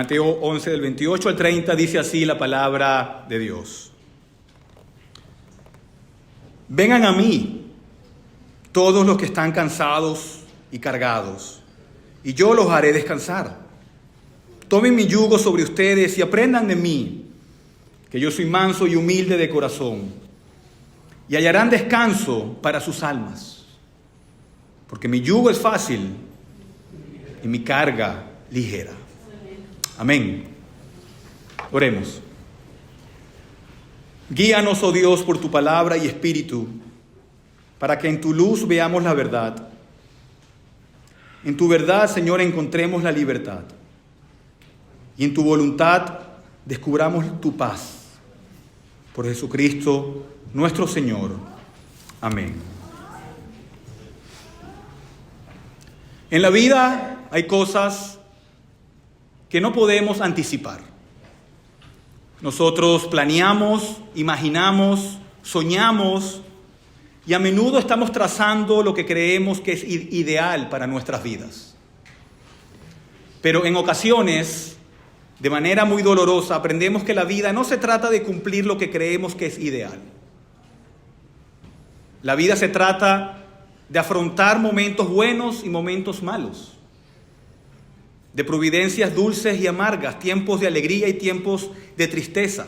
Mateo 11, del 28 al 30, dice así la palabra de Dios. Vengan a mí, todos los que están cansados y cargados, y yo los haré descansar. Tomen mi yugo sobre ustedes y aprendan de mí, que yo soy manso y humilde de corazón, y hallarán descanso para sus almas. Porque mi yugo es fácil y mi carga ligera. Amén. Oremos. Guíanos, oh Dios, por tu palabra y espíritu, para que en tu luz veamos la verdad. En tu verdad, Señor, encontremos la libertad. Y en tu voluntad descubramos tu paz. Por Jesucristo, nuestro Señor. Amén. En la vida hay cosas que no podemos anticipar. Nosotros planeamos, imaginamos, soñamos y a menudo estamos trazando lo que creemos que es ideal para nuestras vidas. Pero en ocasiones, de manera muy dolorosa, aprendemos que la vida no se trata de cumplir lo que creemos que es ideal. La vida se trata de afrontar momentos buenos y momentos malos, de providencias dulces y amargas, tiempos de alegría y tiempos de tristeza.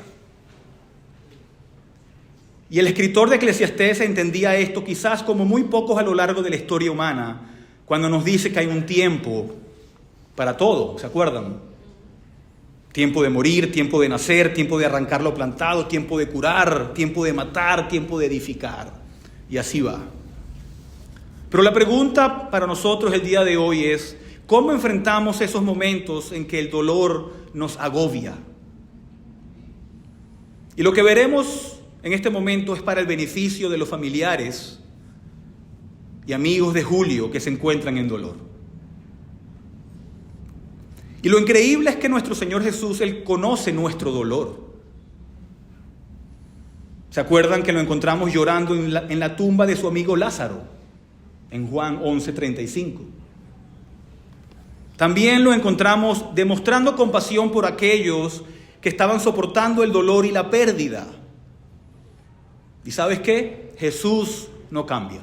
Y el escritor de Eclesiastés entendía esto quizás como muy pocos a lo largo de la historia humana, cuando nos dice que hay un tiempo para todo, ¿se acuerdan? Tiempo de morir, tiempo de nacer, tiempo de arrancar lo plantado, tiempo de curar, tiempo de matar, tiempo de edificar. Y así va. Pero la pregunta para nosotros el día de hoy es: ¿cómo enfrentamos esos momentos en que el dolor nos agobia? Y lo que veremos en este momento es para el beneficio de los familiares y amigos de Julio que se encuentran en dolor. Y lo increíble es que nuestro Señor Jesús, Él conoce nuestro dolor. ¿Se acuerdan que lo encontramos llorando en la tumba de su amigo Lázaro? En Juan 11:35. También lo encontramos demostrando compasión por aquellos que estaban soportando el dolor y la pérdida. ¿Y sabes qué? Jesús no cambia.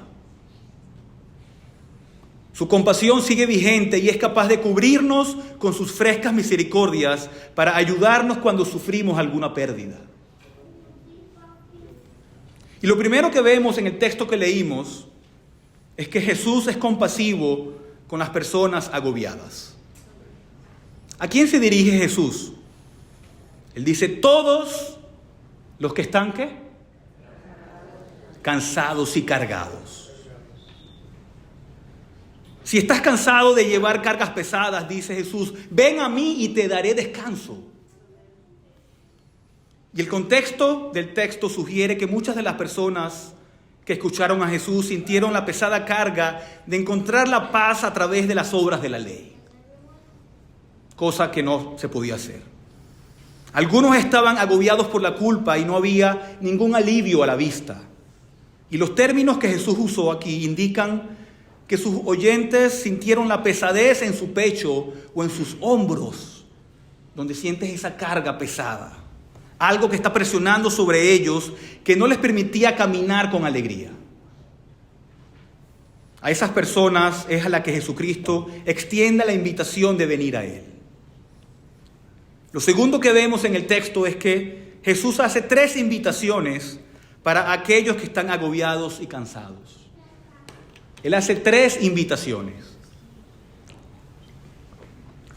Su compasión sigue vigente y es capaz de cubrirnos con sus frescas misericordias para ayudarnos cuando sufrimos alguna pérdida. Y lo primero que vemos en el texto que leímos es que Jesús es compasivo con las personas agobiadas. ¿A quién se dirige Jesús? Él dice: todos los que están, ¿qué? Cansados y cargados. Si estás cansado de llevar cargas pesadas, dice Jesús, ven a mí y te daré descanso. Y el contexto del texto sugiere que muchas de las personas que escucharon a Jesús sintieron la pesada carga de encontrar la paz a través de las obras de la ley, cosa que no se podía hacer. Algunos estaban agobiados por la culpa y no había ningún alivio a la vista. Y los términos que Jesús usó aquí indican que sus oyentes sintieron la pesadez en su pecho o en sus hombros, donde sientes esa carga pesada. Algo que está presionando sobre ellos, que no les permitía caminar con alegría. A esas personas es a la que Jesucristo extiende la invitación de venir a Él. Lo segundo que vemos en el texto es que Jesús hace 3 invitaciones para aquellos que están agobiados y cansados. Él hace 3 invitaciones.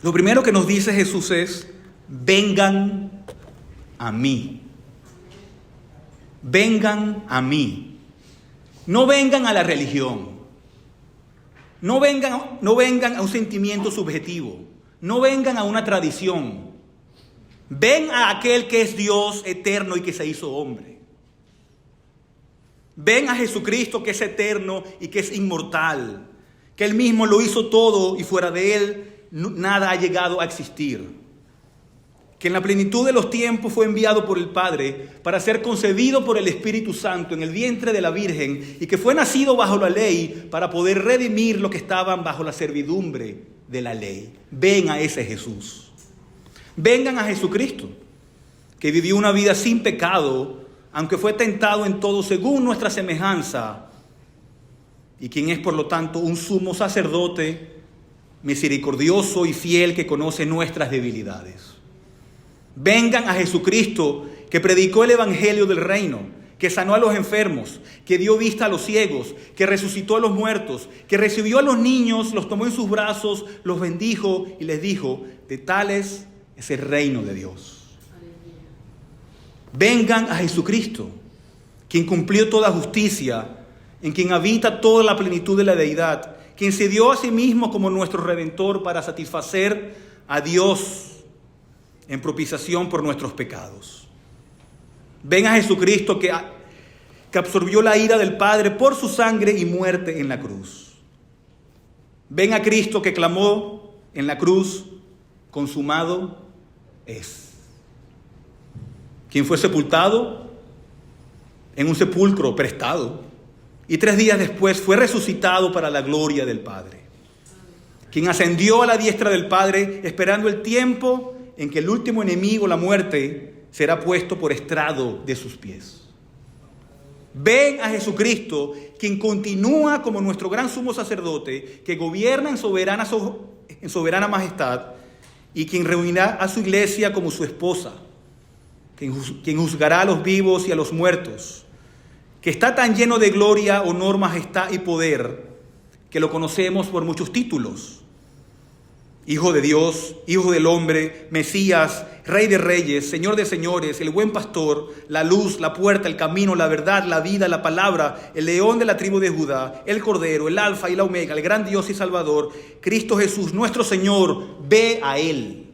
Lo primero que nos dice Jesús es: vengan a mí. Vengan a mí. No vengan a la religión. No vengan a un sentimiento subjetivo. No vengan a una tradición. Ven a aquel que es Dios eterno y que se hizo hombre. Ven a Jesucristo, que es eterno y que es inmortal, que Él mismo lo hizo todo y fuera de Él nada ha llegado a existir. Que en la plenitud de los tiempos fue enviado por el Padre para ser concebido por el Espíritu Santo en el vientre de la Virgen y que fue nacido bajo la ley para poder redimir los que estaban bajo la servidumbre de la ley. Ven a ese Jesús. Vengan a Jesucristo, que vivió una vida sin pecado, aunque fue tentado en todo según nuestra semejanza, y quien es por lo tanto un sumo sacerdote misericordioso y fiel que conoce nuestras debilidades. Vengan a Jesucristo, que predicó el evangelio del reino, que sanó a los enfermos, que dio vista a los ciegos, que resucitó a los muertos, que recibió a los niños, los tomó en sus brazos, los bendijo y les dijo: de tales es el reino de Dios. Vengan a Jesucristo, quien cumplió toda justicia, en quien habita toda la plenitud de la deidad, quien se dio a sí mismo como nuestro Redentor para satisfacer a Dios en propiciación por nuestros pecados. Ven a Jesucristo que absorbió la ira del Padre por su sangre y muerte en la cruz. Ven a Cristo que clamó en la cruz: consumado es. Quien fue sepultado en un sepulcro prestado y 3 días después fue resucitado para la gloria del Padre. Quien ascendió a la diestra del Padre, esperando el tiempo en que el último enemigo, la muerte, será puesto por estrado de sus pies. Ven a Jesucristo, quien continúa como nuestro gran sumo sacerdote, que gobierna en soberana majestad, y quien reunirá a su iglesia como su esposa, quien juzgará a los vivos y a los muertos, que está tan lleno de gloria, honor, majestad y poder, que lo conocemos por muchos títulos: Hijo de Dios, Hijo del Hombre, Mesías, Rey de Reyes, Señor de Señores, el Buen Pastor, la Luz, la Puerta, el Camino, la Verdad, la Vida, la Palabra, el León de la tribu de Judá, el Cordero, el Alfa y la Omega, el gran Dios y Salvador, Cristo Jesús, nuestro Señor. Ve a Él.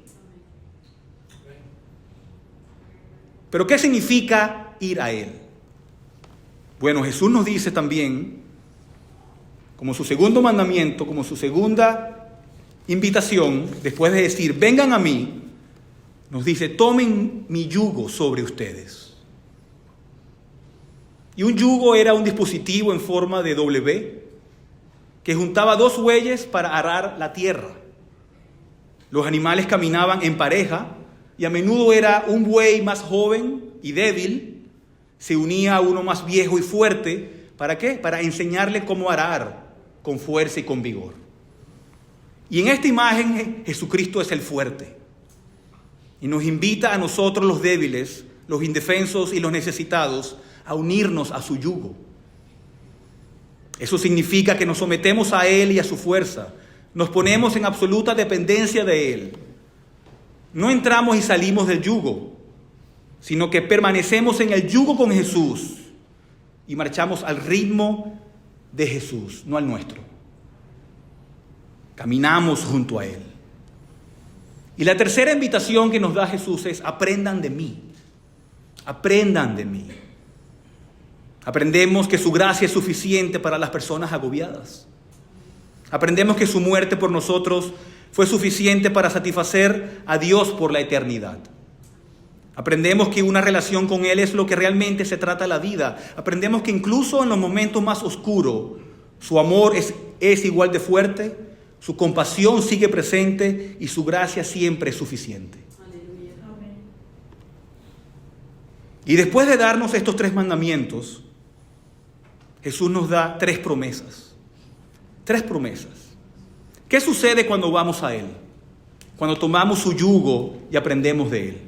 ¿Pero qué significa ir a Él? Bueno, Jesús nos dice también, como su segundo mandamiento, como su segunda invitación, después de decir: vengan a mí, nos dice: tomen mi yugo sobre ustedes. Y un yugo era un dispositivo en forma de W que juntaba 2 bueyes para arar la tierra. Los animales caminaban en pareja y a menudo era un buey más joven y débil, se unía a uno más viejo y fuerte. ¿Para qué? Para enseñarle cómo arar con fuerza y con vigor. Y en esta imagen Jesucristo es el fuerte y nos invita a nosotros, los débiles, los indefensos y los necesitados, a unirnos a su yugo. Eso significa que nos sometemos a Él y a su fuerza, nos ponemos en absoluta dependencia de Él. No entramos y salimos del yugo, sino que permanecemos en el yugo con Jesús y marchamos al ritmo de Jesús, no al nuestro. Caminamos junto a Él. Y la tercera invitación que nos da Jesús es: aprendan de mí. Aprendan de mí. Aprendemos que su gracia es suficiente para las personas agobiadas. Aprendemos que su muerte por nosotros fue suficiente para satisfacer a Dios por la eternidad. Aprendemos que una relación con Él es lo que realmente se trata la vida. Aprendemos que incluso en los momentos más oscuros, su amor es igual de fuerte, su compasión sigue presente y su gracia siempre es suficiente. Aleluya. Amén. Y después de darnos estos 3 mandamientos, Jesús nos da 3 promesas. 3 promesas. ¿Qué sucede cuando vamos a Él? Cuando tomamos su yugo y aprendemos de Él.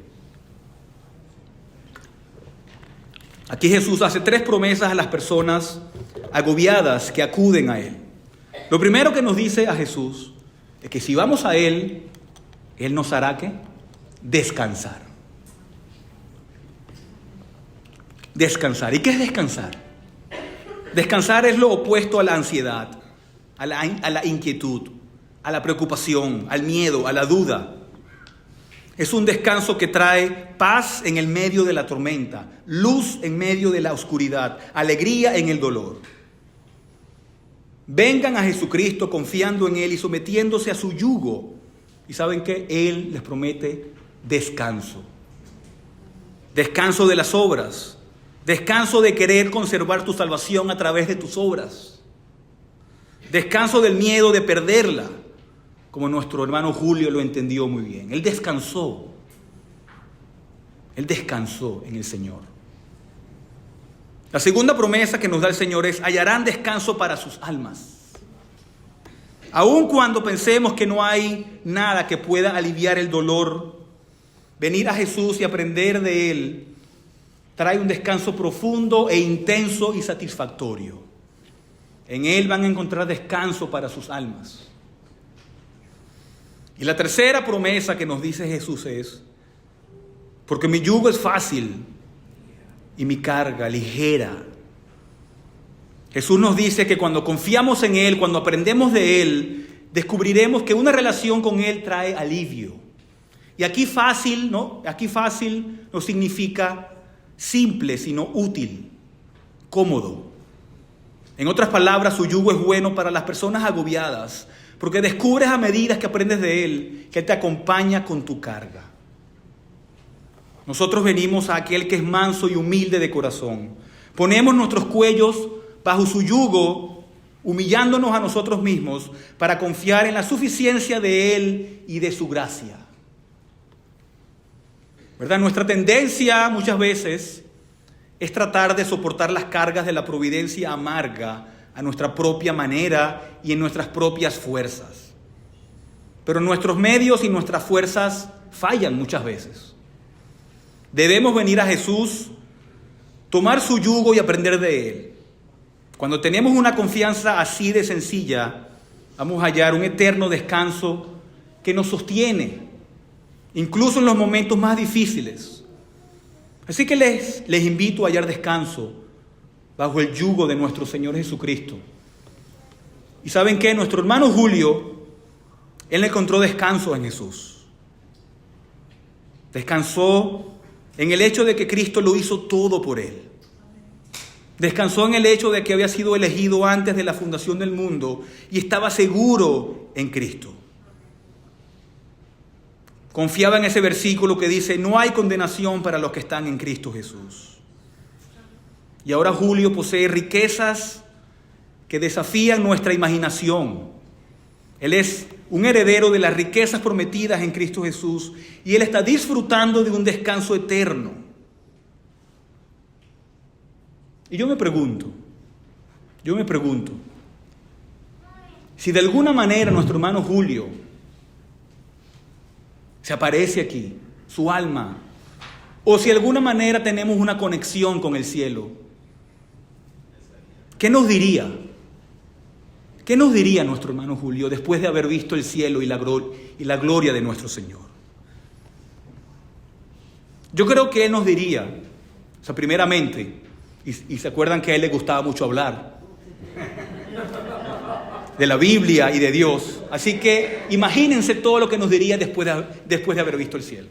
Aquí Jesús hace 3 promesas a las personas agobiadas que acuden a Él. Lo primero que nos dice a Jesús es que si vamos a Él, Él nos hará ¿qué? Descansar. Descansar. ¿Y qué es descansar? Descansar es lo opuesto a la ansiedad, a la inquietud, a la preocupación, al miedo, a la duda. Es un descanso que trae paz en el medio de la tormenta, luz en medio de la oscuridad, alegría en el dolor. Vengan a Jesucristo confiando en Él y sometiéndose a su yugo. ¿Y saben qué? Él les promete descanso. Descanso de las obras. Descanso de querer conservar tu salvación a través de tus obras. Descanso del miedo de perderla, como nuestro hermano Julio lo entendió muy bien. Él descansó Él descansó en el Señor. La segunda promesa que nos da el Señor es: hallarán descanso para sus almas. Aun cuando pensemos que no hay nada que pueda aliviar el dolor, venir a Jesús y aprender de Él trae un descanso profundo e intenso y satisfactorio. En Él van a encontrar descanso para sus almas. Y la tercera promesa que nos dice Jesús es: porque mi yugo es fácil y mi carga ligera. Jesús nos dice que cuando confiamos en Él, cuando aprendemos de Él, descubriremos que una relación con Él trae alivio. Y aquí fácil, ¿no? Aquí fácil no significa simple, sino útil, cómodo. En otras palabras, su yugo es bueno para las personas agobiadas, porque descubres a medida que aprendes de Él que Él te acompaña con tu carga. Nosotros venimos a aquel que es manso y humilde de corazón. Ponemos nuestros cuellos bajo su yugo, humillándonos a nosotros mismos para confiar en la suficiencia de Él y de su gracia. ¿Verdad? Nuestra tendencia muchas veces es tratar de soportar las cargas de la providencia amarga a nuestra propia manera y en nuestras propias fuerzas. Pero nuestros medios y nuestras fuerzas fallan muchas veces. Debemos venir a Jesús, tomar su yugo y aprender de Él. Cuando tenemos una confianza así de sencilla, vamos a hallar un eterno descanso que nos sostiene, incluso en los momentos más difíciles. Así que les invito a hallar descanso bajo el yugo de nuestro Señor Jesucristo. Y ¿saben qué? Nuestro hermano Julio, él encontró descanso en Jesús. Descansó en el hecho de que Cristo lo hizo todo por él. Descansó en el hecho de que había sido elegido antes de la fundación del mundo y estaba seguro en Cristo. Confiaba en ese versículo que dice: no hay condenación para los que están en Cristo Jesús. Y ahora Julio posee riquezas que desafían nuestra imaginación. Él es un heredero de las riquezas prometidas en Cristo Jesús y él está disfrutando de un descanso eterno. Y yo me pregunto, si de alguna manera nuestro hermano Julio se aparece aquí, su alma, o si de alguna manera tenemos una conexión con el cielo, ¿qué nos diría? ¿Qué nos diría nuestro hermano Julio después de haber visto el cielo y la gloria de nuestro Señor? Yo creo que él nos diría, primeramente, y se acuerdan que a él le gustaba mucho hablar de la Biblia y de Dios. Así que imagínense todo lo que nos diría después de haber visto el cielo.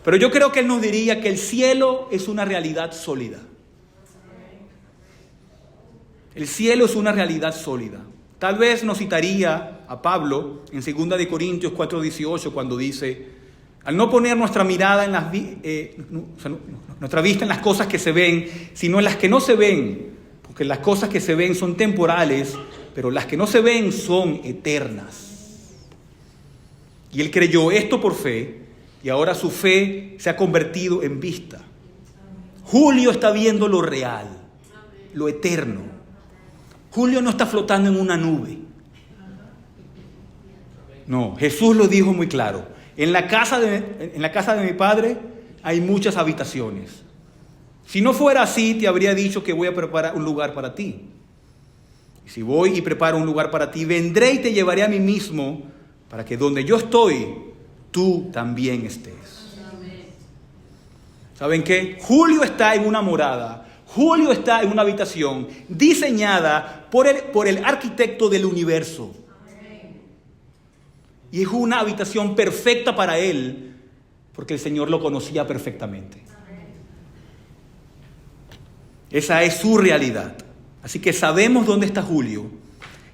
Pero yo creo que él nos diría que el cielo es una realidad sólida. El cielo es una realidad sólida. Tal vez nos citaría a Pablo en 2 de Corintios 4:18 cuando dice: al no poner nuestra mirada nuestra vista en las cosas que se ven, sino en las que no se ven, porque las cosas que se ven son temporales, pero las que no se ven son eternas. Y él creyó esto por fe, y ahora su fe se ha convertido en vista. Julio está viendo lo real, lo eterno. Julio no está flotando en una nube. No, Jesús lo dijo muy claro. En la casa de mi Padre hay muchas habitaciones. Si no fuera así, te habría dicho que voy a preparar un lugar para ti. Y si voy y preparo un lugar para ti, vendré y te llevaré a mí mismo, para que donde yo estoy, tú también estés. ¿Saben qué? Julio está en una morada. Julio está en una habitación diseñada por el arquitecto del universo. Y es una habitación perfecta para él, porque el Señor lo conocía perfectamente. Esa es su realidad. Así que sabemos dónde está Julio,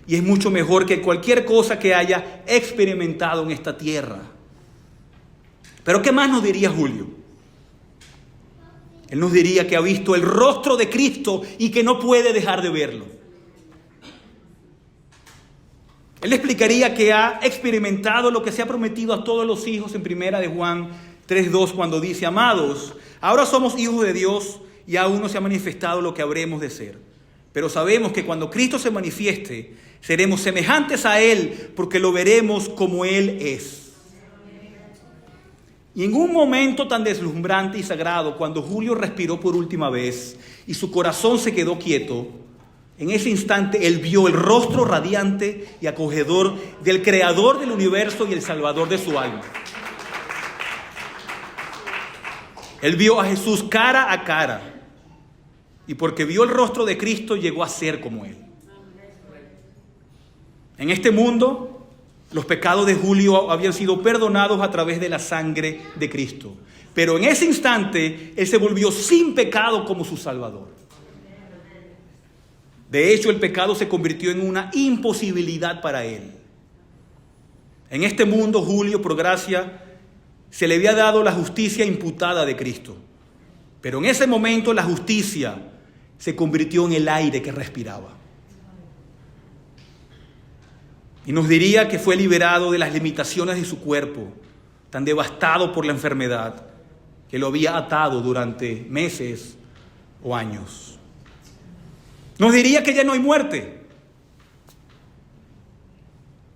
y es mucho mejor que cualquier cosa que haya experimentado en esta tierra. Pero ¿qué más nos diría Julio? Él nos diría que ha visto el rostro de Cristo y que no puede dejar de verlo. Él explicaría que ha experimentado lo que se ha prometido a todos los hijos en 1 de Juan 3:2 cuando dice: amados, ahora somos hijos de Dios y aún no se ha manifestado lo que habremos de ser. Pero sabemos que cuando Cristo se manifieste, seremos semejantes a Él porque lo veremos como Él es. Y en un momento tan deslumbrante y sagrado, cuando Julio respiró por última vez y su corazón se quedó quieto, en ese instante él vio el rostro radiante y acogedor del Creador del universo y el Salvador de su alma. Él vio a Jesús cara a cara. Y porque vio el rostro de Cristo, llegó a ser como Él. En este mundo, los pecados de Julio habían sido perdonados a través de la sangre de Cristo. Pero en ese instante, Él se volvió sin pecado como su Salvador. De hecho, el pecado se convirtió en una imposibilidad para Él. En este mundo, Julio, por gracia, se le había dado la justicia imputada de Cristo. Pero en ese momento, la justicia se convirtió en el aire que respiraba. Y nos diría que fue liberado de las limitaciones de su cuerpo, tan devastado por la enfermedad, que lo había atado durante meses o años. Nos diría que ya no hay muerte.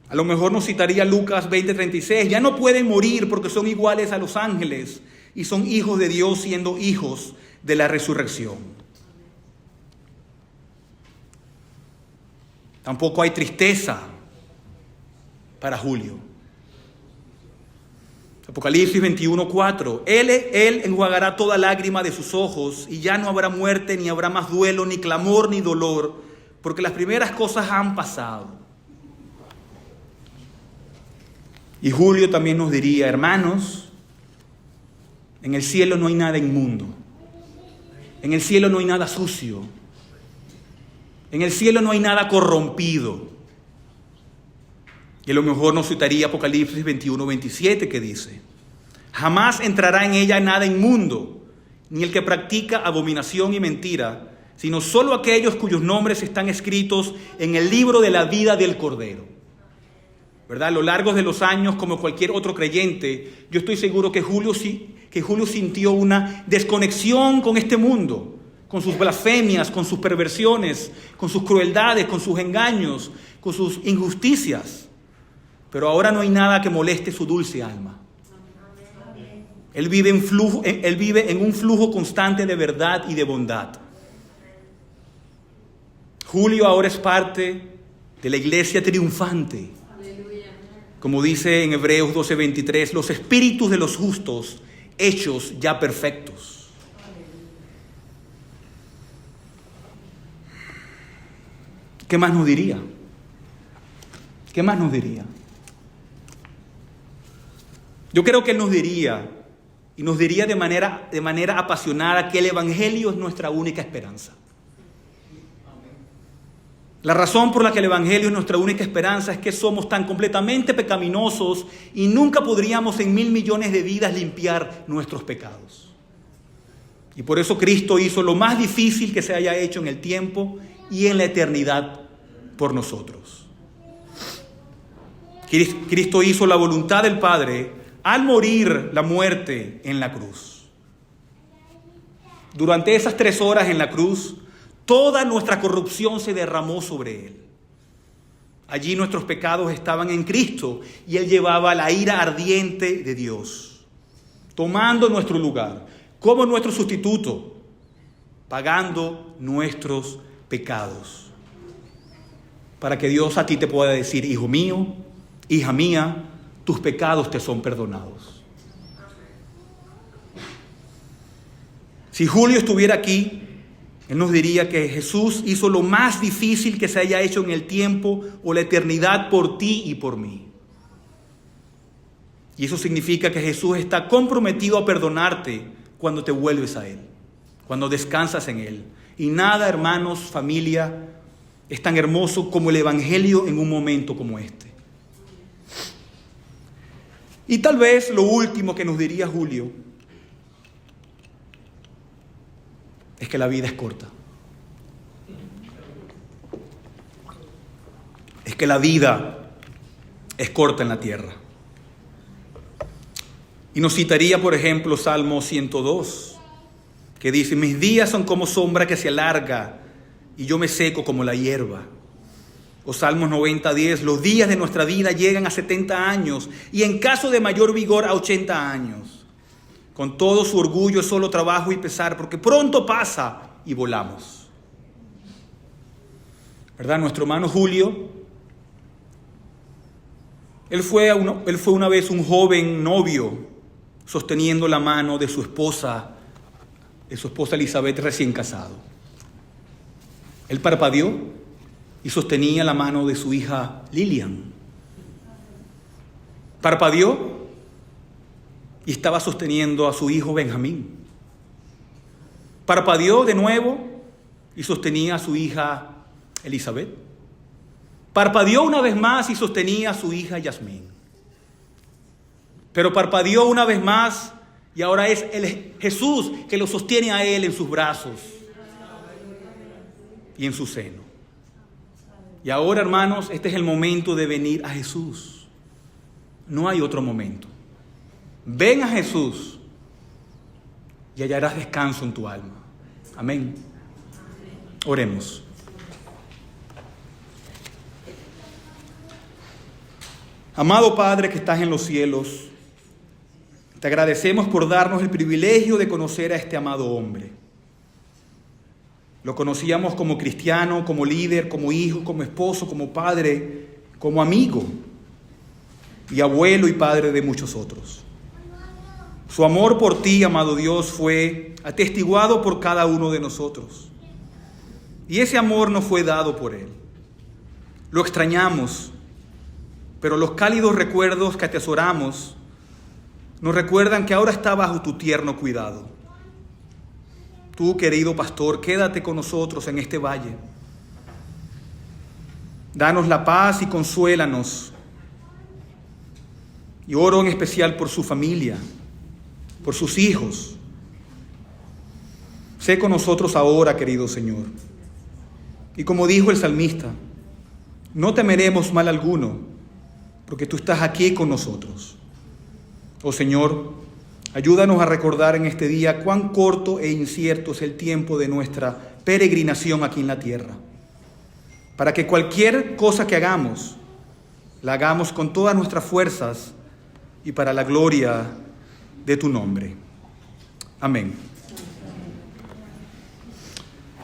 A lo mejor nos citaría Lucas 20:36, ya no pueden morir porque son iguales a los ángeles y son hijos de Dios siendo hijos de la resurrección. Tampoco hay tristeza para Julio. Apocalipsis 21:4. Él enjuagará toda lágrima de sus ojos y ya no habrá muerte, ni habrá más duelo, ni clamor, ni dolor, porque las primeras cosas han pasado. Y Julio también nos diría: hermanos, en el cielo no hay nada inmundo. En el cielo no hay nada sucio. En el cielo no hay nada corrompido. Y a lo mejor nos citaría Apocalipsis 21:27 que dice: jamás entrará en ella nada inmundo, ni el que practica abominación y mentira, sino solo aquellos cuyos nombres están escritos en el libro de la vida del Cordero. ¿Verdad? A lo largo de los años, como cualquier otro creyente, yo estoy seguro que Julio sintió una desconexión con este mundo, con sus blasfemias, con sus perversiones, con sus crueldades, con sus engaños, con sus injusticias. Pero ahora no hay nada que moleste su dulce alma. Él vive en un flujo constante de verdad y de bondad. Julio ahora es parte de la iglesia triunfante. Como dice en Hebreos 12:23, los espíritus de los justos hechos ya perfectos. ¿Qué más nos diría? ¿Qué más nos diría? Yo creo que Él nos diría, y nos diría de manera apasionada, que el Evangelio es nuestra única esperanza. La razón por la que el Evangelio es nuestra única esperanza es que somos tan completamente pecaminosos y nunca podríamos en 1,000 millones de vidas limpiar nuestros pecados. Y por eso Cristo hizo lo más difícil que se haya hecho en el tiempo y en la eternidad por nosotros. Cristo hizo la voluntad del Padre al morir la muerte en la cruz. Durante esas 3 horas en la cruz, toda nuestra corrupción se derramó sobre Él. Allí nuestros pecados estaban en Cristo y Él llevaba la ira ardiente de Dios, tomando nuestro lugar como nuestro sustituto, pagando nuestros pecados. Para que Dios a ti te pueda decir: hijo mío, hija mía, tus pecados te son perdonados. Si Julio estuviera aquí, él nos diría que Jesús hizo lo más difícil que se haya hecho en el tiempo o la eternidad por ti y por mí. Y eso significa que Jesús está comprometido a perdonarte cuando te vuelves a Él, cuando descansas en Él. Y nada, hermanos, familia, es tan hermoso como el Evangelio en un momento como este. Y tal vez lo último que nos diría Julio es que la vida es corta. Es que la vida es corta en la tierra. Y nos citaría, por ejemplo, Salmo 102, que dice: mis días son como sombra que se alarga y yo me seco como la hierba. O Salmos 90:10, los días de nuestra vida llegan a 70 años y en caso de mayor vigor a 80 años. Con todo su orgullo es solo trabajo y pesar, porque pronto pasa y volamos. ¿Verdad? Nuestro hermano Julio, él fue una vez un joven novio sosteniendo la mano de su esposa Elizabeth, recién casado. Él parpadeó y sostenía la mano de su hija Lilian. Parpadeó y estaba sosteniendo a su hijo Benjamín. Parpadeó de nuevo y sostenía a su hija Elizabeth. Parpadeó una vez más y sostenía a su hija Yasmín. Pero parpadeó una vez más y ahora es Jesús que lo sostiene a él en sus brazos y en su seno. Y ahora, hermanos, este es el momento de venir a Jesús. No hay otro momento. Ven a Jesús y hallarás descanso en tu alma. Amén. Oremos. Amado Padre que estás en los cielos, te agradecemos por darnos el privilegio de conocer a este amado hombre. Lo conocíamos como cristiano, como líder, como hijo, como esposo, como padre, como amigo y abuelo y padre de muchos otros. Su amor por ti, amado Dios, fue atestiguado por cada uno de nosotros. Y ese amor nos fue dado por él. Lo extrañamos, pero los cálidos recuerdos que atesoramos nos recuerdan que ahora está bajo tu tierno cuidado. Tú, querido pastor, quédate con nosotros en este valle. Danos la paz y consuélanos. Y oro en especial por su familia, por sus hijos. Sé con nosotros ahora, querido Señor. Y como dijo el salmista, no temeremos mal alguno, porque tú estás aquí con nosotros. Oh Señor, ayúdanos a recordar en este día cuán corto e incierto es el tiempo de nuestra peregrinación aquí en la tierra, para que cualquier cosa que hagamos, la hagamos con todas nuestras fuerzas y para la gloria de tu nombre. Amén.